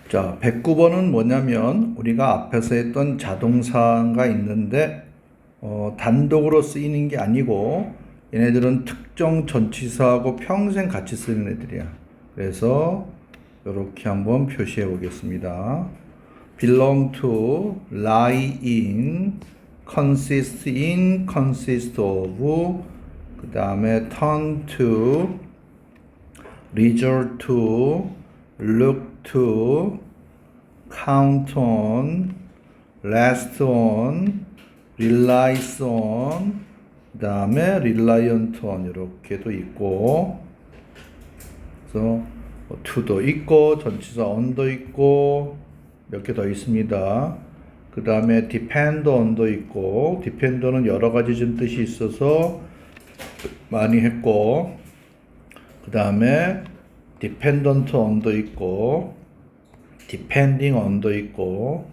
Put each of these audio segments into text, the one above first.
자, 109번은 뭐냐면 우리가 앞에서 했던 자동사가 있는데 단독으로 쓰이는 게 아니고 얘네들은 특정 전치사하고 평생 같이 쓰는 애들이야. 그래서 이렇게 한번 표시해 보겠습니다. belong to, lie in, consist of, 그 다음에 turn to, resort to, look to, count on, rest on, relies on, 그 다음에 reliant on 이렇게도 있고, 그래서 to도 있고 전치사 on도 있고 몇 개 더 있습니다. 그 다음에 depend on도 있고, depend는 여러 가지 좀 뜻이 있어서 많이 했고, 그 다음에 dependent on도 있고, depending on도 있고,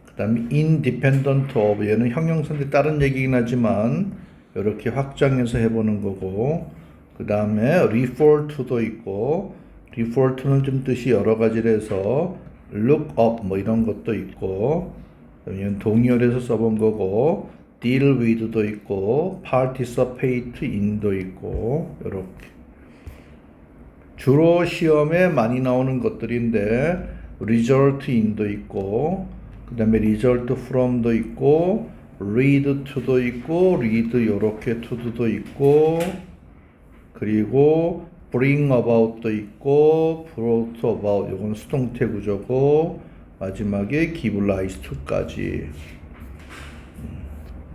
그 다음에 independent of, 얘는 형용사인데 다른 얘기긴 하지만 이렇게 확장해서 해보는 거고, 그 다음에 refer to도 있고, refer to는 좀 뜻이 여러 가지라서 look up 뭐 이런 것도 있고, 이건 동의어에서 써본 거고, deal with도 있고, participate in도 있고, 이렇게 주로 시험에 많이 나오는 것들인데 result in도 있고, 그 다음에 result from도 있고, lead to도 있고, lead 요렇게 to도 있고, 그리고 bring about도 있고, brought about 요건 수동태 구조고, 마지막에 give rise to까지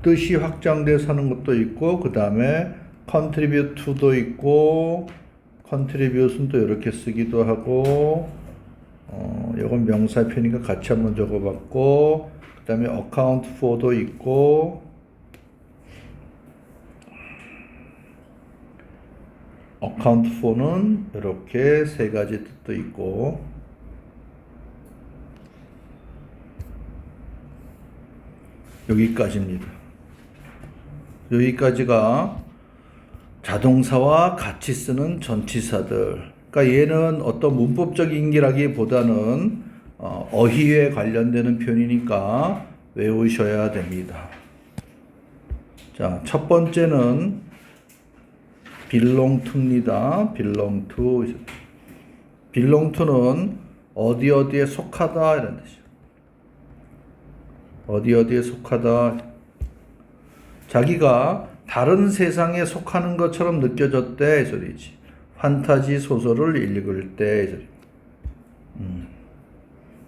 뜻이 확장돼서 하는 것도 있고, 그 다음에 contribute to도 있고, contribute은 또 이렇게 쓰기도 하고, 이건 명사편이니까 같이 한번 적어봤고, 그 다음에 account for도 있고, account for는 이렇게 세 가지 뜻도 있고, 여기까지입니다. 여기까지가 자동사와 같이 쓰는 전치사들. 그러니까 얘는 어떤 문법적인 기라기보다는 어휘에 관련되는 표현이니까 외우셔야 됩니다. 자, 첫 번째는 belong to입니다. belong to. belong to는 어디 어디에 속하다 이런 뜻이에요. 어디 어디에 속하다. 자기가 다른 세상에 속하는 것처럼 느껴졌대 이 소리지. 판타지 소설을 읽을 때 이 소리.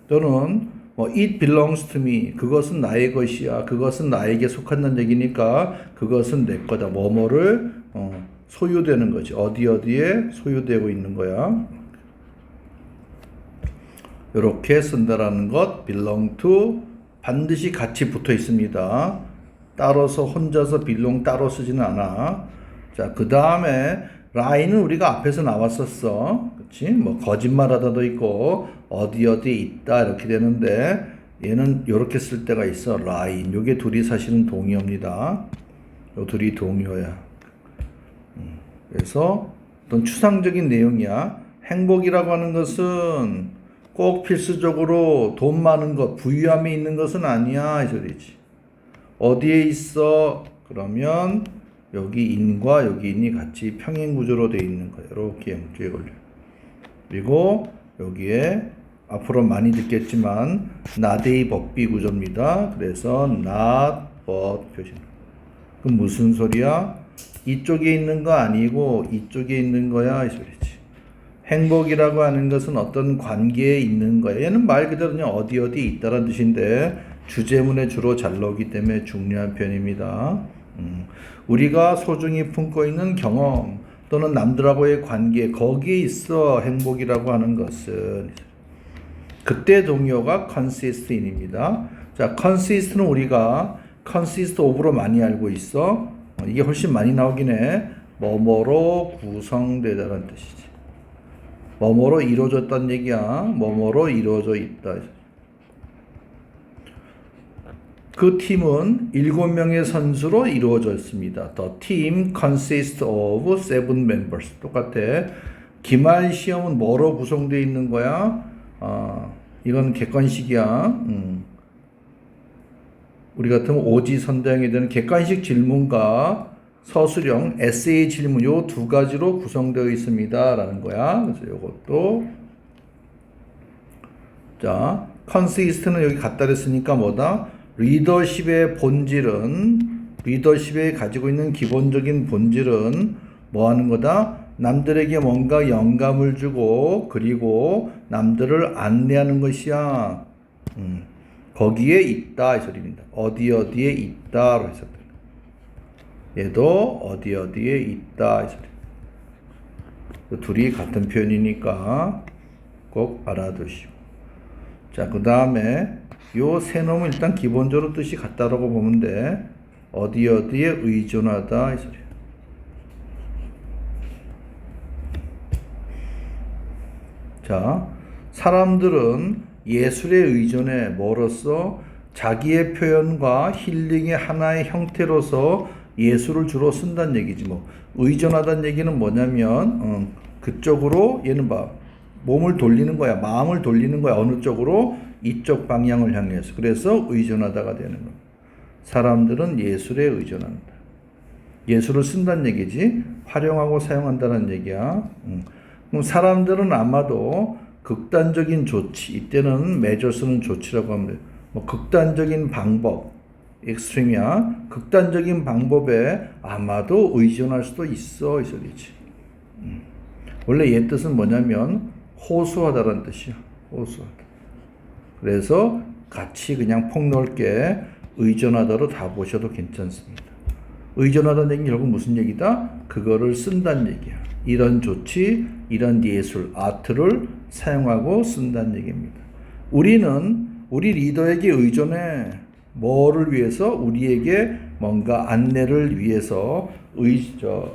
또는 뭐 it belongs to me, 그것은 나의 것이야, 그것은 나에게 속한다는 얘기니까 그것은 내 거다. 뭐뭐를 소유되는 거지. 어디 어디에 소유되고 있는 거야. 이렇게 쓴다라는 것. belong to 반드시 같이 붙어 있습니다. 따로서 혼자서 belong 따로 쓰지는 않아. 자, 그 다음에 lie는 우리가 앞에서 나왔었어. 그치? 뭐 거짓말하다도 있고 어디 어디에 있다 이렇게 되는데 얘는 이렇게 쓸 때가 있어. lie. 요게 둘이 사실은 동의어입니다. 요 둘이 동의어야. 그래서 어떤 추상적인 내용이야. 행복이라고 하는 것은 꼭 필수적으로 돈 많은 것, 부유함이 있는 것은 아니야 이 소리지. 어디에 있어? 그러면 여기 인과 여기 인이 같이 평행 구조로 되어 있는 거예요. 이렇게 양쪽에 걸려. 그리고 여기에 앞으로 많이 듣겠지만 not의 법비 구조입니다. 그래서 not but 표시. 그럼 무슨 소리야? 이쪽에 있는 거 아니고 이쪽에 있는 거야 이 소리지. 행복이라고 하는 것은 어떤 관계에 있는 거야. 얘는 말 그대로 그냥 어디 어디에 있다라는 뜻인데 주제문에 주로 잘 나오기 때문에 중요한 편입니다. 우리가 소중히 품고 있는 경험 또는 남들하고의 관계, 거기에 있어 행복이라고 하는 것은. 그때 동의어가 consist in입니다. 자, consist는 우리가 consist of로 많이 알고 있어. 이게 훨씬 많이 나오긴 해. 뭐뭐로 구성되다는 뜻이지. 뭐뭐로 이루어졌다는 얘기야. 뭐뭐로 이루어져 있다. 그 팀은 7명의 선수로 이루어졌습니다. The team consists of 7 members. 똑같아. 기말 시험은 뭐로 구성되어 있는 거야? 이건 객관식이야. 우리 같으면 오지선다형에 대한 객관식 질문과 서술형 에세이 질문 요 두 가지로 구성되어 있습니다 라는 거야. 그래서 요것도 자 컨시스트는 여기 갖다 댔으니까 뭐다? 리더십의 본질은 리더십에 가지고 있는 기본적인 본질은 뭐 하는 거다? 남들에게 뭔가 영감을 주고 그리고 남들을 안내하는 것이야. 거기에 있다 이 소리입니다. 어디에 있다로 해서 얘도 어디에 있다 이 소리. 둘이 같은 표현이니까 꼭 알아두시고. 자, 그 다음에 요 세 놈은 일단 기본적으로 뜻이 같다라고 보면 돼. 어디에 의존하다 이 소리. 자, 사람들은 예술에 의존해 뭐로써 자기의 표현과 힐링의 하나의 형태로서 예술을 주로 쓴다는 얘기지 뭐. 의존하다는 얘기는 뭐냐면 그쪽으로 얘는 봐. 몸을 돌리는 거야. 마음을 돌리는 거야. 어느 쪽으로? 이쪽 방향을 향해서. 그래서 의존하다가 되는 거야. 사람들은 예술에 의존한다. 예술을 쓴다는 얘기지. 활용하고 사용한다는 얘기야. 그럼 사람들은 아마도 극단적인 조치, 이때는 메저스는 조치라고 하면 돼. 뭐 극단적인 방법, 익스트림이야. 극단적인 방법에 아마도 의존할 수도 있어 이 소리지. 원래 얘 뜻은 뭐냐면 호소하다라는 뜻이야. 호소하다. 그래서 같이 그냥 폭넓게 의존하다로 다 보셔도 괜찮습니다. 의존하다는 얘기는 결국 무슨 얘기다? 그거를 쓴다는 얘기야. 이런 조치, 이런 예술, 아트를 사용하고 쓴다는 얘기입니다. 우리는 우리 리더에게 의존해. 뭐를 위해서? 우리에게 뭔가 안내를 위해서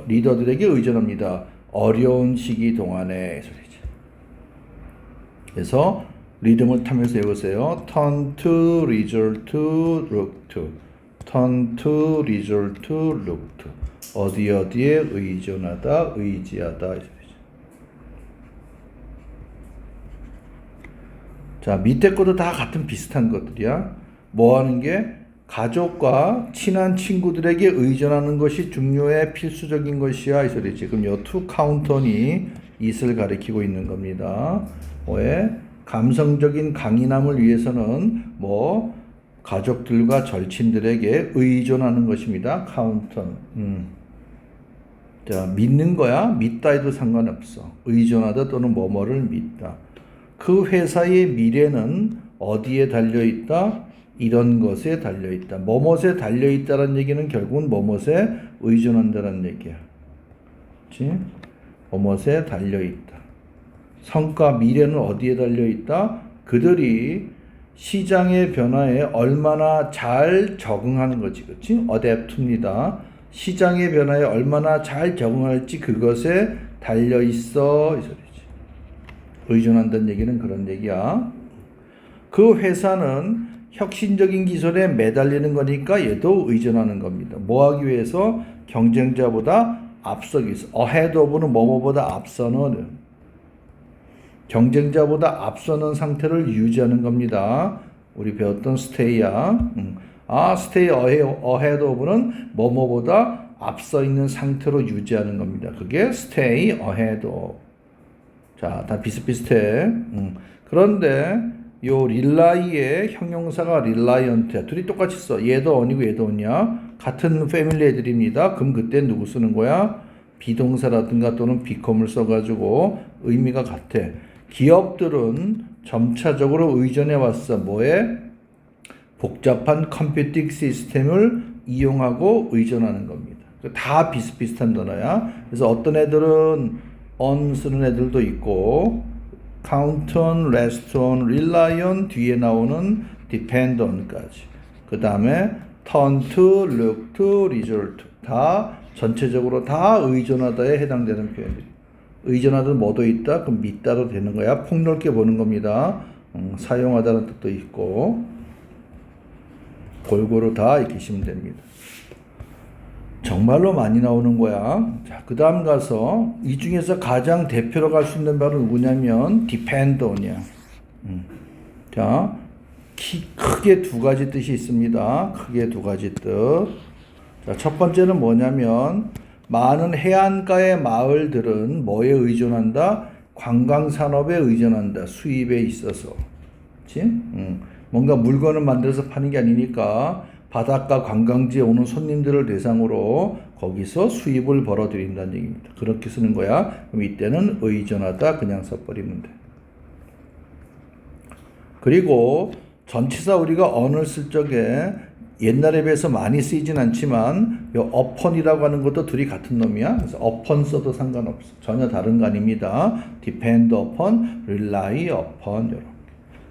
리더들에게 의존합니다. 어려운 시기 동안에 소리죠. 그래서 리듬을 타면서 해보세요. Turn to, result to, look to. Turn to, result to, look to. 어디에 의존하다, 의지하다. 자, 밑에 것도 다 같은 비슷한 것들이야. 뭐 하는 게? 가족과 친한 친구들에게 의존하는 것이 중요해 필수적인 것이야. 이 소리지. 그럼 요 to count on이 it을 가리키고 있는 겁니다. 왜? 감성적인 강인함을 위해서는 뭐 가족들과 절친들에게 의존하는 것입니다. count on. 자, 믿는 거야. 믿다 해도 상관없어. 의존하다 또는 뭐뭐를 믿다. 그 회사의 미래는 어디에 달려있다? 이런 것에 달려있다. 뭐뭇에 달려있다는 얘기는 결국은 뭐뭇에 의존한다는 얘기야. 그렇지? 뭐뭇에 달려있다. 성과 미래는 어디에 달려있다? 그들이 시장의 변화에 얼마나 잘 적응하는 거지. 그렇지? 어댑트입니다. 시장의 변화에 얼마나 잘 적응할지 그것에 달려있어 이 소리지. 의존한다는 얘기는 그런 얘기야. 그 회사는 혁신적인 기술에 매달리는 거니까 얘도 의존하는 겁니다. 뭐 하기 위해서? 경쟁자보다 앞서기 위해서. ahead of는 뭐뭐보다 앞서는, 경쟁자보다 앞서는 상태를 유지하는 겁니다. 우리 배웠던 stay야. stay ahead of는 뭐뭐보다 앞서 있는 상태로 유지하는 겁니다. 그게 stay ahead of. 자, 다 비슷비슷해. 그런데 요 릴라이의 형용사가 릴라이언트야. 둘이 똑같이 써. 얘도 on이고 얘도 on이야. 같은 패밀리 애들입니다. 그럼 그때 누구 쓰는 거야? 비동사라든가 또는 비컴을 써가지고 의미가 같아. 기업들은 점차적으로 의존해 왔어. 뭐에? 복잡한 컴퓨팅 시스템을 이용하고 의존하는 겁니다. 다 비슷비슷한 단어야. 그래서 어떤 애들은 on 쓰는 애들도 있고 count on, rest on, rely on 뒤에 나오는 depend on까지. 그 다음에 turn to, look to, resort to. 다 전체적으로 다 의존하다에 해당되는 표현들이. 의존하다는 뭐도 있다? 그럼 믿다도 되는 거야. 폭넓게 보는 겁니다. 사용하다는 뜻도 있고 골고루 다 익히시면 됩니다. 정말로 많이 나오는 거야. 자, 그 다음 가서 이 중에서 가장 대표로 갈 수 있는 말은 누구냐면 depend on이야. 자, 크게 두 가지 뜻이 있습니다. 크게 두 가지 뜻. 자, 첫 번째는 뭐냐면 많은 해안가의 마을들은 뭐에 의존한다? 관광산업에 의존한다. 수입에 있어서. 그치? 뭔가 물건을 만들어서 파는 게 아니니까 바닷가 관광지에 오는 손님들을 대상으로 거기서 수입을 벌어들인다는 얘기입니다. 그렇게 쓰는 거야. 그럼 이때는 의존하다 그냥 써버리면 돼. 그리고 전치사 우리가 언어를 쓸 적에 옛날에 비해서 많이 쓰이진 않지만 요 upon이라고 하는 것도 둘이 같은 놈이야. 그래서 upon 써도 상관없어. 전혀 다른 거 아닙니다. depend upon, rely upon 이렇게.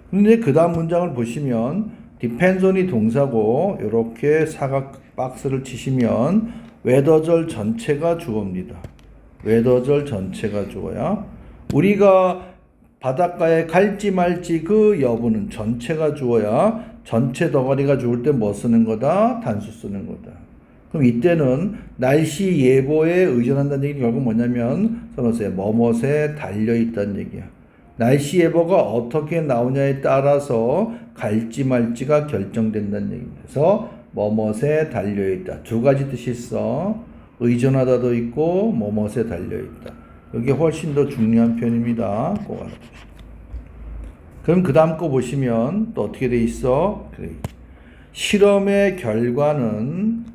근데 그 다음 문장을 보시면 depends on이 동사고 이렇게 사각 박스를 치시면 웨더절 전체가 주어입니다. 웨더절 전체가 주어야. 우리가 바닷가에 갈지 말지 그 여부는 전체가 주어야. 전체 덩어리가 죽을 때 뭐 쓰는 거다? 단수 쓰는 거다. 그럼 이때는 날씨 예보에 의존한다는 얘기는 결국 뭐냐면 선어세 뭐뭇에 달려있다는 얘기야. 날씨 예보가 어떻게 나오냐에 따라서 갈지 말지가 결정된다는 얘기입니다. 그래서 뭐뭇에 달려있다. 두 가지 뜻이 있어. 의존하다도 있고 뭐뭇에 달려있다. 여기 훨씬 더 중요한 표현입니다. 꼭 알아두시죠. 그럼 그 다음 거 보시면 또 어떻게 돼 있어? 그래. 실험의 결과는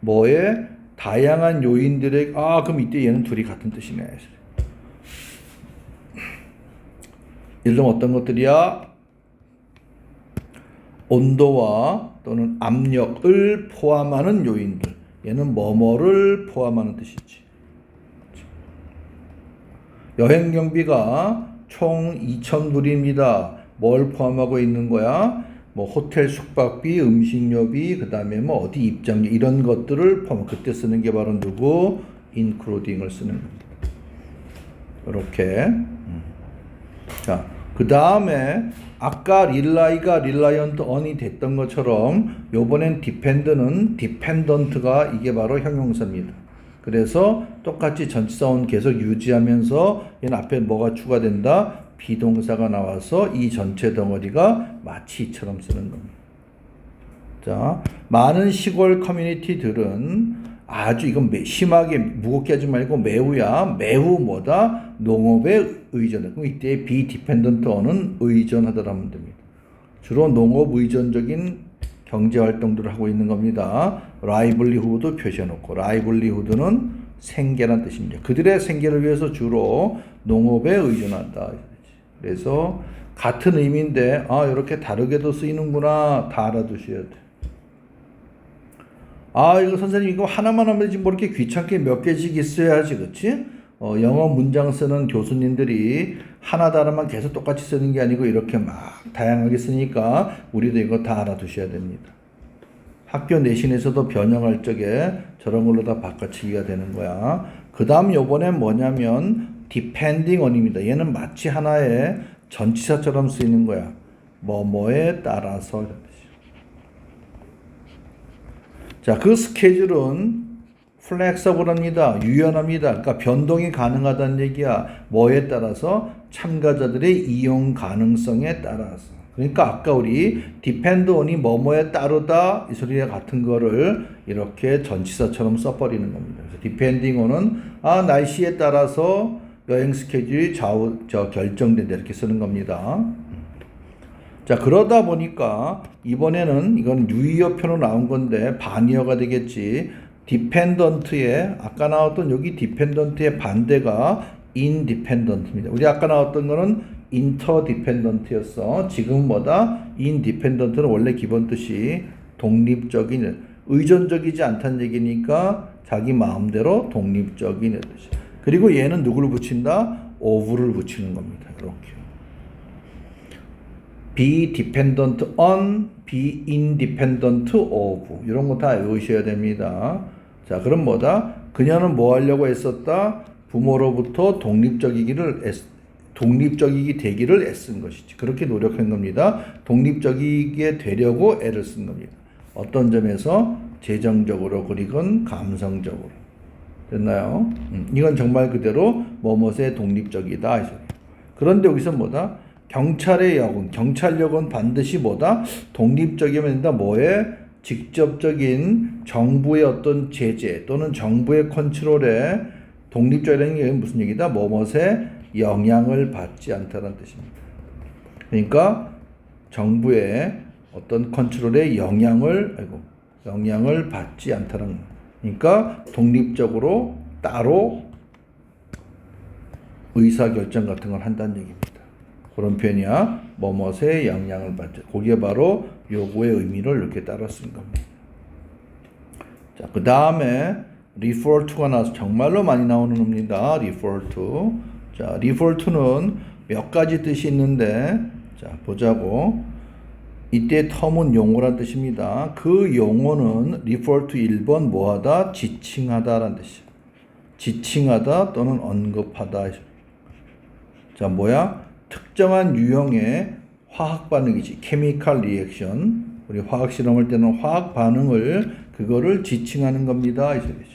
뭐에? 다양한 요인들의 그럼 이때 얘는 둘이 같은 뜻이네. 예를 들면 어떤 것들이야? 온도와 또는 압력을 포함하는 요인들. 얘는 뭐뭐를 포함하는 뜻이지. 여행 경비가 총 2,000불입니다. 뭘 포함하고 있는 거야? 뭐 호텔 숙박비, 음식료비, 그 다음에 뭐 어디 입장료 이런 것들을 포함. 그때 쓰는 게 바로 누구? including을 쓰는 겁니다. 이렇게. 자, 그 다음에 아까 릴라이가 릴라이언트 on이 됐던 것처럼 요번엔 depend는 dependent가 이게 바로 형용사입니다. 그래서 똑같이 전치사원 계속 유지하면서 얘는 앞에 뭐가 추가된다? 비동사가 나와서 이 전체 덩어리가 마치 이처럼 쓰는 겁니다. 자, 많은 시골 커뮤니티들은 아주 이건 심하게 무겁게 하지 말고 매우야. 매우 뭐다? 농업에 의존해. 그럼 이때 be dependent on은 의존하다라면 됩니다. 주로 농업 의존적인 경제 활동들을 하고 있는 겁니다. livelihood 표시해놓고 livelihood는 생계란 뜻입니다. 그들의 생계를 위해서 주로 농업에 의존한다. 그래서 같은 의미인데 이렇게 다르게도 쓰이는구나 다 알아두셔야 돼. 이거 선생님 이거 하나만 하면 되지 뭐 이렇게 귀찮게 몇 개씩 있어야지, 그치? 영어 문장 쓰는 교수님들이 하나 단어만 계속 똑같이 쓰는 게 아니고 이렇게 막 다양하게 쓰니까 우리도 이거 다 알아두셔야 됩니다. 학교 내신에서도 변형할 적에 저런 걸로 다 바꿔치기가 되는 거야. 그 다음 요번엔 뭐냐면 depending on입니다. 얘는 마치 하나의 전치사처럼 쓰이는 거야. 뭐뭐에 따라서. 자, 그 스케줄은 플렉서블합니다. 유연합니다. 그러니까 변동이 가능하다는 얘기야. 뭐에 따라서? 참가자들의 이용 가능성에 따라서. 그러니까 아까 우리 depend on이 뭐뭐에 따르다 이 소리와 같은 거를 이렇게 전치사처럼 써버리는 겁니다. 그래서 depending on은 날씨에 따라서 여행 스케줄이 결정된다 이렇게 쓰는 겁니다. 자, 그러다 보니까 이번에는 이건 유의어표로 나온 건데 반의어가 되겠지. dependent의 아까 나왔던 여기 dependent의 반대가 independent입니다. 우리 아까 나왔던 거는 interdependent였어. 지금 뭐다? independent는 원래 기본 뜻이 독립적인, 의존적이지 않다는 얘기니까 자기 마음대로 독립적인 뜻이. 그리고 얘는 누구를 붙인다? of를 붙이는 겁니다. 이렇게. be dependent on, be independent of 이런 거 다 외우셔야 됩니다. 자, 그럼 뭐다? 그녀는 뭐 하려고 애썼다? 부모로부터 독립적이기 되기를 애쓴 것이지. 그렇게 노력한 겁니다. 독립적이게 되려고 애를 쓴 겁니다. 어떤 점에서? 재정적으로 그리고 감성적으로. 됐나요? 이건 정말 그대로 뭐뭇에 독립적이다. 그런데 여기서 뭐다? 경찰의 역은, 경찰력은 반드시 뭐다? 독립적이면 된다. 뭐에? 직접적인 정부의 어떤 제재 또는 정부의 컨트롤에 독립적이라는 게 무슨 얘기다? 뭐뭇에 영향을 받지 않다는 뜻입니다. 그러니까 정부의 어떤 컨트롤에 영향을 받지 않다는 거. 그러니까 독립적으로 따로 의사결정 같은 걸 한다는 얘기입니다. 그런 표현이야. 뭐뭇에 영향을 받죠. 그게 바로 요거의 의미를 이렇게 따라 쓴 겁니다. 자, 그 다음에 refer to가 나와서 정말로 많이 나오는 겁니다. refer to. 자, refer to는 몇 가지 뜻이 있는데, 자, 보자고. 이때 term은 용어란 뜻입니다. 그 용어는 refer to 1번 뭐하다? 지칭하다라는 뜻이야. 지칭하다 또는 언급하다. 자, 뭐야? 특정한 유형의 화학 반응이지. chemical reaction. 우리 화학 실험할 때는 화학 반응을 그거를 지칭하는 겁니다. 이 소리지.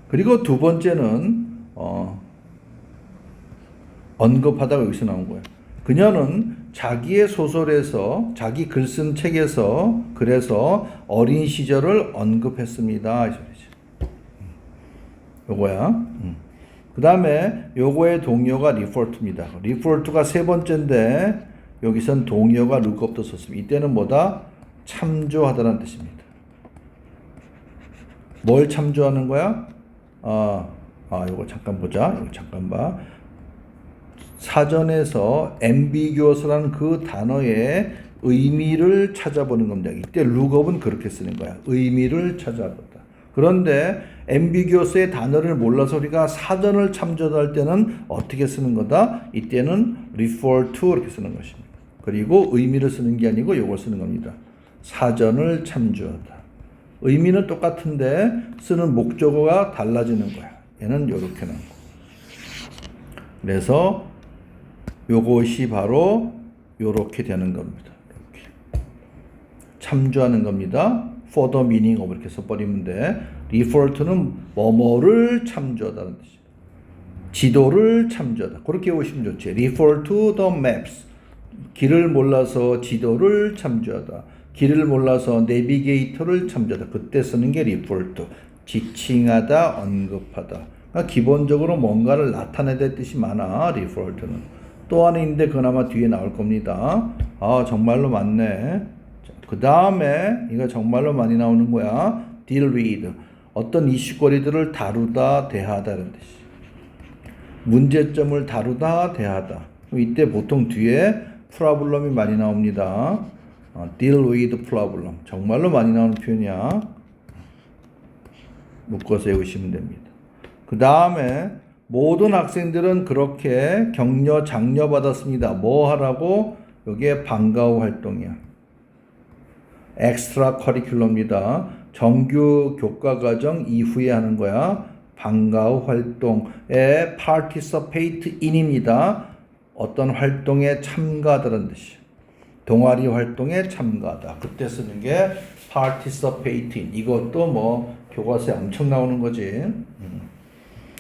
그리고 두 번째는 언급하다가 여기서 나온 거예요. 그녀는 자기의 소설에서 자기 글 쓴 책에서 그래서 어린 시절을 언급했습니다. 이 소리지. 요거야. 그 다음에 요거의 동의어가 refer to입니다. refer to가 세 번째인데 여기선 동의어가 look up도 썼습니다. 이때는 뭐다? 참조하다라는 뜻입니다. 뭘 참조하는 거야? 요거 잠깐 보자. 이거 잠깐 봐. 사전에서 ambiguous라는 그 단어의 의미를 찾아보는 겁니다. 이때 look up은 그렇게 쓰는 거야. 의미를 찾아보다. 그런데 ambiguous의 단어를 몰라서 우리가 사전을 참조할 때는 어떻게 쓰는 거다? 이때는 refer to 이렇게 쓰는 것입니다. 그리고 의미를 쓰는 게 아니고 이걸 쓰는 겁니다. 사전을 참조하다. 의미는 똑같은데 쓰는 목적어가 달라지는 거야. 얘는 이렇게 나온 거. 그래서 요것이 바로 요렇게 되는 겁니다. 이렇게. 참조하는 겁니다. for the meaning of 이렇게 써버리면 돼. refer to는 뭐뭐를 참조하다는 뜻이에요. 지도를 참조하다. 그렇게 보시면 좋지. refer to the maps. 길을 몰라서 지도를 참조하다. 길을 몰라서 내비게이터를 참조하다. 그때 쓰는 게 refer to. 지칭하다, 언급하다. 그러니까 기본적으로 뭔가를 나타내다 뜻이 많아. refer to는. 또 하나 있는데 그나마 뒤에 나올 겁니다. 정말로 많네. 그 다음에 이거 정말로 많이 나오는 거야. deal with. 어떤 이슈거리들을 다루다, 대하다는 뜻이. 문제점을 다루다, 대하다. 이때 보통 뒤에 problem이 많이 나옵니다. deal with problem. 정말로 많이 나오는 표현이야. 묶어서 외우시면 됩니다. 그 다음에 모든 학생들은 그렇게 격려, 장려 받았습니다. 뭐 하라고? 여기에 방과 후 활동이야. 엑스트라 커리큘럼입니다. 정규 교과 과정 이후에 하는 거야. 방과 후 활동에 participate in입니다. 어떤 활동에 참가하다는 뜻이야. 동아리 활동에 참가하다. 그때 쓰는 게 participate in. 이것도 뭐 교과서에 엄청 나오는 거지.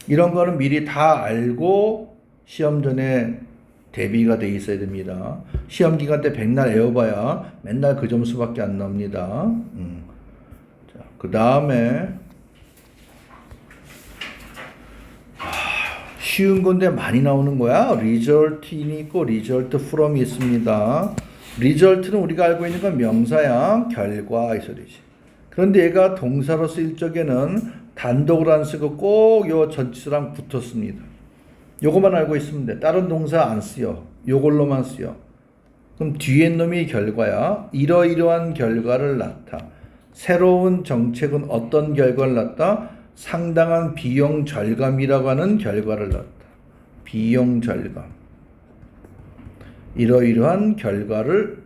이런 거는 미리 다 알고 시험 전에 대비가 돼 있어야 됩니다. 시험 기간 때 백날 외워봐야 맨날 그 점수밖에 안 나옵니다. 자, 그 다음에 쉬운 건데 많이 나오는 거야. result이 있고 result from이 있습니다. result는 우리가 알고 있는 건 명사야. 결과 이 소리지. 그런데 얘가 동사로 쓰일 적에는 단독으로 안 쓰고 꼭 요 전치사랑 붙었습니다. 요것만 알고 있으면 돼. 다른 동사 안 쓰여. 요걸로만 쓰여. 그럼 뒤에 놈이 결과야. 이러이러한 결과를 낳다. 새로운 정책은 어떤 결과를 낳다? 상당한 비용 절감이라고 하는 결과를 낳다. 비용 절감. 이러이러한 결과를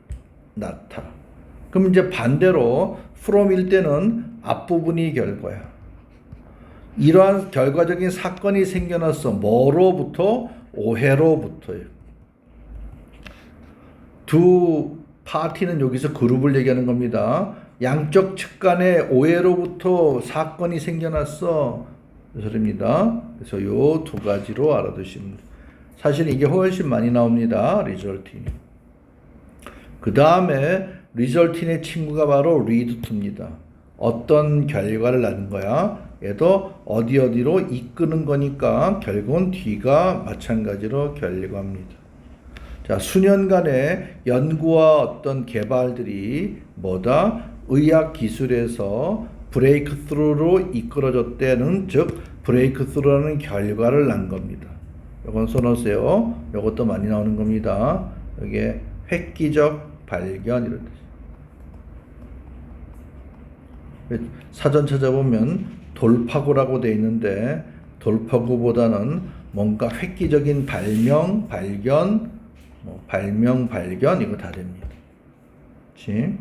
낳다. 그럼 이제 반대로 from일 때는 앞부분이 결과야. 이러한 결과적인 사건이 생겨났어. 뭐로부터? 오해로부터요. 두 파티는 여기서 그룹을 얘기하는 겁니다. 양쪽 측 간에 오해로부터 사건이 생겨났어. 그 소리입니다. 그래서 요 두 가지로 알아두시면 돼요. 사실 이게 훨씬 많이 나옵니다. result이. 그 다음에 result의 친구가 바로 lead to입니다. 어떤 결과를 낳는 거야? 얘도 어디로 이끄는 거니까 결국은 뒤가 마찬가지로 결과입니다. 자, 수년간의 연구와 어떤 개발들이 뭐다? 의학 기술에서 브레이크스루로 이끌어졌다는, 즉 브레이크스루라는 결과를 낳은 겁니다. 이건 써놓으세요. 이것도 많이 나오는 겁니다. 이게 획기적 발견 이런 뜻. 사전 찾아보면 돌파구라고 돼 있는데 돌파구보다는 뭔가 획기적인 발명, 발견, 발견 이거 다 됩니다. 그렇지?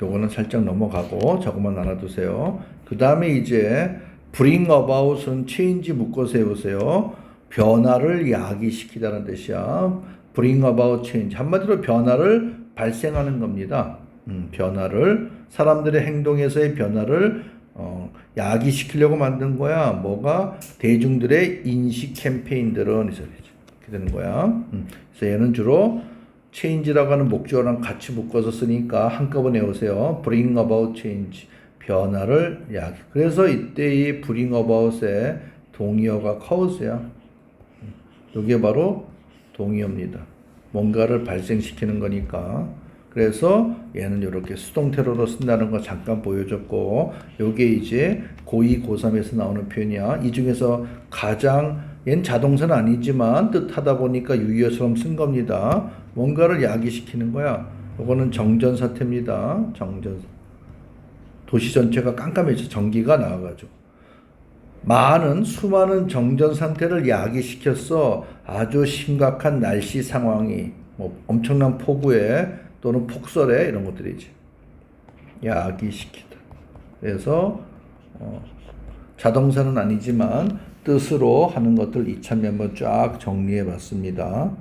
요거는 살짝 넘어가고 저것만 알아두세요. 그 다음에 이제 bring about은 change 묶어 세우세요. 변화를 야기시키다는 뜻이야. bring about change. 한마디로 변화를 발생하는 겁니다. 변화를, 사람들의 행동에서의 변화를 야기시키려고 만든 거야. 뭐가? 대중들의 인식 캠페인들은 이렇게 되는 거야. 그래서 얘는 주로 change라고 하는 목적어랑 같이 묶어서 쓰니까 한꺼번에 외우세요. bring about change. 변화를 야기. 그래서 이때 이 bring about의 동의어가 cause야. 이게 바로 동의어입니다. 뭔가를 발생시키는 거니까. 그래서 얘는 이렇게 수동태로로 쓴다는 거 잠깐 보여줬고, 요게 이제 고2, 고3에서 나오는 표현이야. 이 중에서 가장, 얘는 자동사는 아니지만 뜻하다 보니까 유의어처럼 쓴 겁니다. 뭔가를 야기시키는 거야. 요거는 정전사태입니다. 정전사. 도시 전체가 깜깜해져 전기가 나와가지고. 수많은 정전 상태를 야기시켰어. 아주 심각한 날씨 상황이, 엄청난 폭우에 또는 폭설에 이런 것들이지. 야기시키다. 그래서 자동사는 아니지만 뜻으로 하는 것들 이참에 한번 쫙 정리해 봤습니다.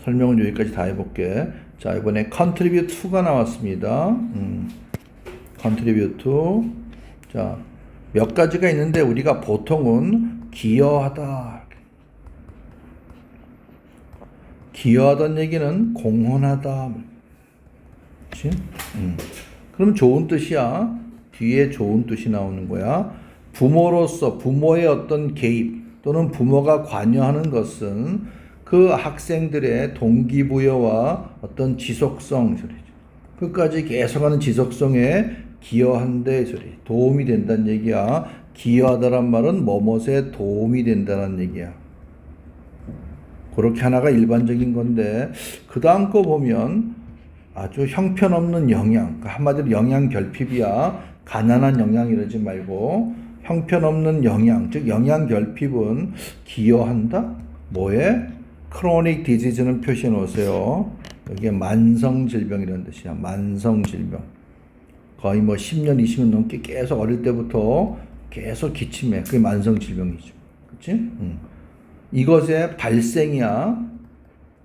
설명은 여기까지 다 해볼게. 자, 이번에 contribute to가 나왔습니다. contribute to. 자, 몇 가지가 있는데 우리가 보통은 기여하다. 기여하다는 얘기는 공헌하다. 그렇지? 그럼 좋은 뜻이야. 뒤에 좋은 뜻이 나오는 거야. 부모로서 부모의 어떤 개입 또는 부모가 관여하는 것은 그 학생들의 동기부여와 어떤 지속성 소리죠. 끝까지 계속하는 지속성에 기여한대 소리. 도움이 된다는 얘기야. 기여하다란 말은 뭐뭐에 도움이 된다는 얘기야. 그렇게 하나가 일반적인 건데, 그 다음 거 보면 아주 형편없는 영양, 한마디로 영양 결핍이야. 가난한 영양 이러지 말고 형편없는 영양, 즉 영양 결핍은 기여한다? 뭐에? 크로닉 디지즈는 표시해 놓으세요. 여기에 만성 질병이라는 뜻이야. 만성 질병. 거의 10년, 20년 넘게 계속 어릴 때부터 계속 기침해. 그게 만성 질병이죠. 그치? 이것의 발생이야.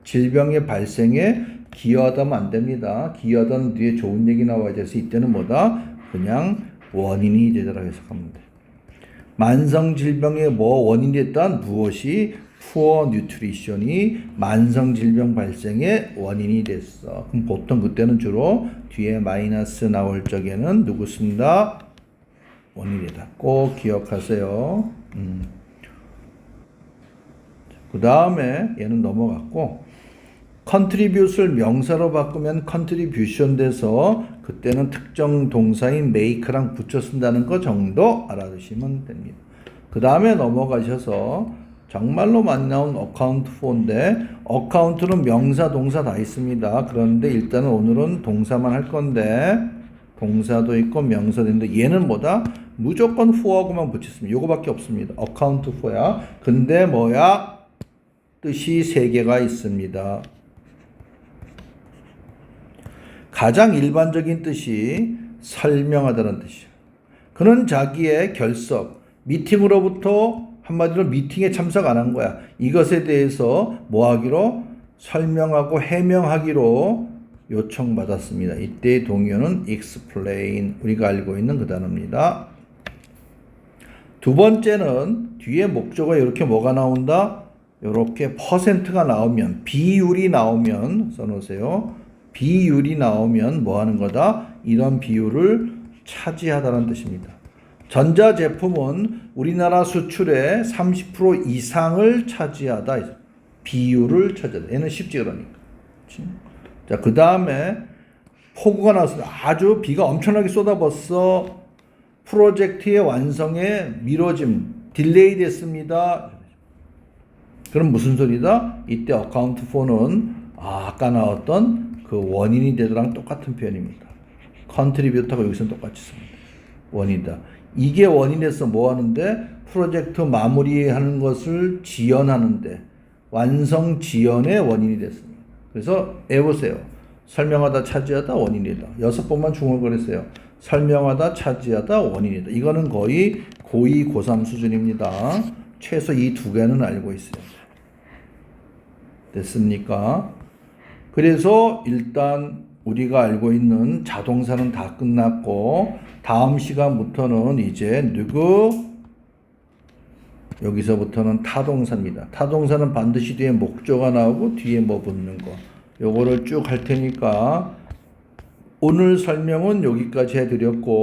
질병의 발생에 기여하다면 안 됩니다. 기여하다는 뒤에 좋은 얘기 나와야 돼서 이때는 뭐다? 그냥 원인이 되더라 해석하면 돼. 만성 질병의 원인이 됐던 무엇이? 푸어 뉴트리션이 만성 질병 발생의 원인이 됐어. 그럼 보통 그때는 주로 뒤에 마이너스 나올 적에는 누구 쓴다? 원인이다. 꼭 기억하세요. 그 다음에 얘는 넘어갔고, contribute을 명사로 바꾸면 contribution 돼서 그때는 특정 동사인 make랑 붙여 쓴다는 거 정도 알아두시면 됩니다. 그 다음에 넘어가셔서 정말로 많이 나온 account for인데, account는 명사, 동사 다 있습니다. 그런데 일단은 오늘은 동사만 할 건데, 동사도 있고 명사도 있는데 얘는 뭐다? 무조건 for하고만 붙였습니다. 요거밖에 없습니다. account for야. 근데 뭐야? 뜻이 3개가 있습니다. 가장 일반적인 뜻이 설명하다는 뜻이야. 그는 자기의 결석, 미팅으로부터 한마디로 미팅에 참석 안 한 거야. 이것에 대해서 뭐 하기로? 설명하고 해명하기로 요청받았습니다. 이때의 동의어는 explain, 우리가 알고 있는 그 단어입니다. 두 번째는 뒤에 목적어에 이렇게 뭐가 나온다? 이렇게 퍼센트가 나오면, 비율이 나오면 써놓으세요. 비율이 나오면 뭐 하는 거다? 이런 비율을 차지하다는 뜻입니다. 전자제품은 우리나라 수출의 30% 이상을 차지하다. 비율을 차지하다. 얘는 쉽지 그러니까. 자, 그 다음에 폭우가 나서 아주 비가 엄청나게 쏟아붓어 프로젝트의 완성에 미뤄짐, 딜레이 됐습니다. 그럼 무슨 소리다? 이때 account for는 아까 나왔던 그 원인이 되더랑 똑같은 표현입니다. contributor가 여기서는 똑같이 씁니다. 원인이다. 이게 원인에서 뭐 하는데? 프로젝트 마무리하는 것을 지연하는데 완성 지연의 원인이 됐습니다. 그래서 외우세요. 설명하다, 차지하다, 원인이다. 6번만 중얼거리세요. 설명하다, 차지하다, 원인이다. 이거는 거의 고2, 고3 수준입니다. 최소 이 두 개는 알고 있어요. 됐습니까? 그래서 일단 우리가 알고 있는 자동사는 다 끝났고 다음 시간부터는 이제 여기서부터는 타동사입니다. 타동사는 반드시 뒤에 목조가 나오고 뒤에 뭐 붙는 거. 요거를 쭉 할 테니까 오늘 설명은 여기까지 해드렸고